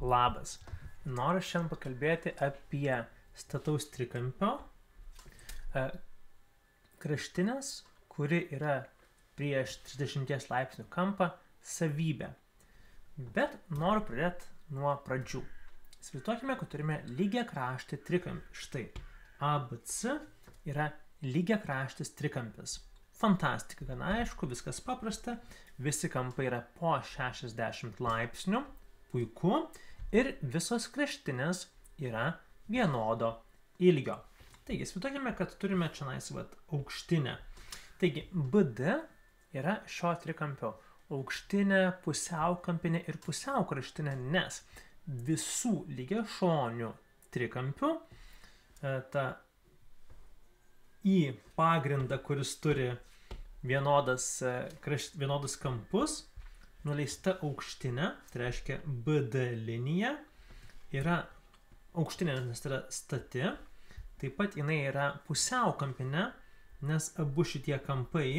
Labas. Noriu šiandien pakalbėti apie stataus trikampio kraštinės, kuri yra prieš 30 laipsnių kampą savybę. Bet noriu pradėti nuo pradžių. Įsivaizduokime, kad turime lygiakraštį trikampį. Štai ABC yra lygiakraštis trikampis. Fantastika, gana aišku, viskas paprasta. Visi kampai yra po 60 laipsnių. Puiku. Ir visos kraštinės yra vienodo ilgio. Taigi, įsivaizduokime, kad turime čia aukštinę. Taigi, BD yra šio trikampio aukštinė, pusiaukampinė ir pusiaukraštinė, nes visų lygiašonių trikampių į pagrindą, kuris turi vienodus kampus, nuleista aukštinė, tai reiškia BD linija, yra aukštinė, nes tai yra stati, taip pat jinai yra pusiaukampinė, nes abu šitie kampai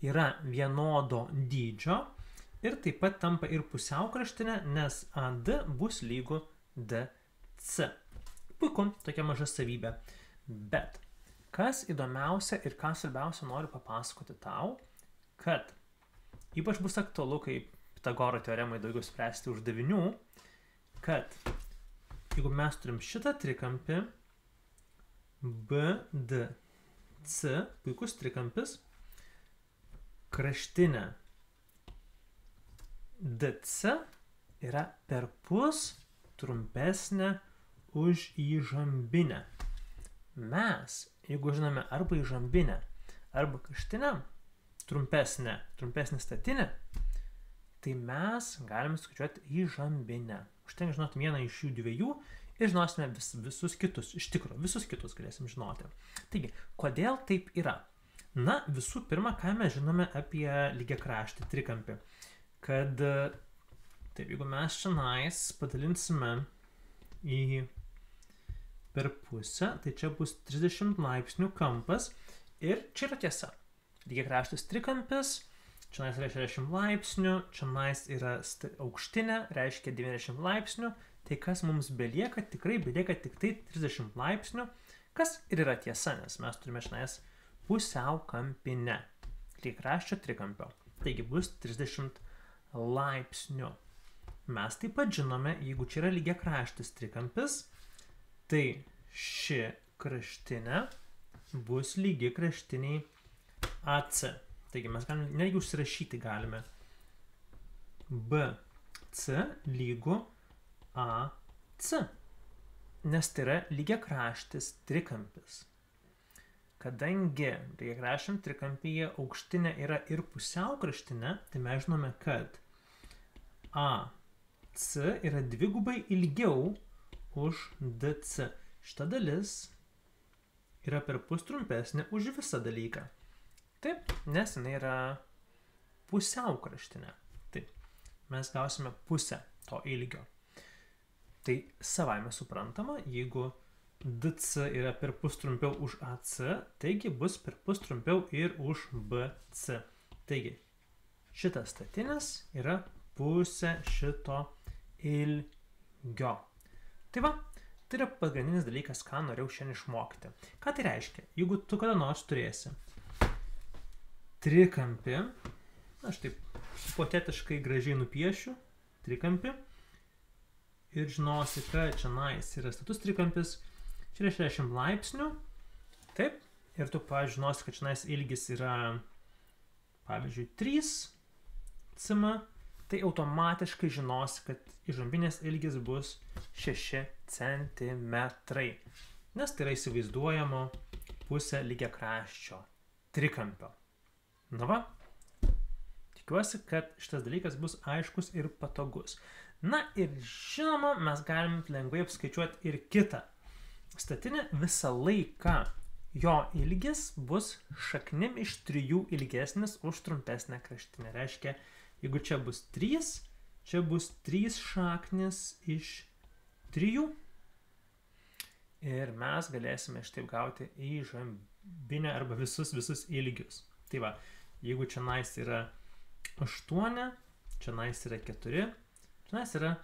yra vienodo dydžio ir taip pat tampa ir pusiaukraštinė, nes AD bus lygu DC. Puiku, tokia maža savybė. Bet kas įdomiausia ir ką svarbiausia noriu papasakoti tau, kad ypač bus aktualu, kai Pitagoro teoremai daugiau spręsti uždavinių, kad jeigu mes turim šitą trikampį BDC, puikus trikampis, kraštinė DC yra perpus trumpesnė už įžambinę. Mes, jeigu žinome arba įžambinę, arba kraštinę, trumpesnė statinė, tai mes galime skaičiuoti įžambinę. Užtenka žinoti vieną iš jų dviejų ir žinosime visus kitus. Iš tikro, visus kitus galėsim žinoti. Taigi, kodėl taip yra? Na, visų pirma, ką mes žinome apie lygiakraštį trikampį. Kad, taip, jeigu mes čionais padalinsime per pusę, tai čia bus 30 laipsnių kampas ir čia yra tiesa. Lygiakraštis trikampis, čionais yra 60 laipsnių, čionais yra aukštinė, reiškia 90 laipsnių, tai kas mums belieka, tikrai belieka tik tai 30 laipsnių, kas ir yra tiesa, nes mes turime čionais pusiaukampinę lygiakraščio trikampio. Taigi bus 30 laipsnių. Mes taip pat žinome, jeigu čia yra lygiakraštis trikampis, tai ši kraštinė bus lygi kraštiniai AC. Taigi mes galime, netgi užsirašyti galime BC lygu AC, nes tai yra lygiakraštis trikampis. Kadangi lygiakraščiam trikampyje aukštinė yra ir pusiaukraštinė, tai mes žinome, kad AC yra dvigubai ilgiau už DC. Šita dalis yra perpus trumpesnė už visą dalyką. Taip, nes jinai yra pusiaukraštinė. Taip, mes gausime pusę to ilgio. Tai savaime suprantama, jeigu DC yra perpus trumpiau už AC, taigi bus perpus trumpiau ir už BC. Taigi, šitas statinės yra pusė šito ilgio. Tai va, tai yra pagrindinis dalykas, ką norėjau šiandien išmokti. Ką tai reiškia? Jeigu tu kada nors turėsi trikampį, aš taip hipotetiškai gražiai nupiešiu trikampį ir žinosi, kad čionais yra status trikampis, čia yra 60 laipsnių, taip, ir tu žinosi, kad čionais ilgis yra, pavyzdžiui, 3 cm, tai automatiškai žinosi, kad įžambinės ilgis bus 6 cm, nes tai yra įsivaizduojamo pusė lygiakraščio trikampio. Na va, tikiuosi, kad šitas dalykas bus aiškus ir patogus. Na ir žinoma, mes galim lengvai apskaičiuoti ir kitą. Statinė visą laiką jo ilgis bus šaknim iš 3 ilgesnis už trumpesnę kraštinę. Reiškia, jeigu čia bus 3, čia bus 3 šaknis iš 3. Ir mes galėsime šitaip gauti įžambinę arba visus ilgius. Tai va, jeigu čionais yra 8, čionais yra 4, čionais yra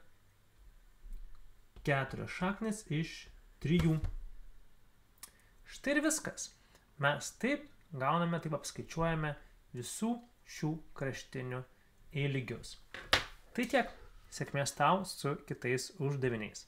4 šaknis iš 3. Štai ir viskas. Mes taip gauname, taip apskaičiuojame visų šių kraštinių lygius. Tai tiek. Sėkmės tau su kitais uždaviniais.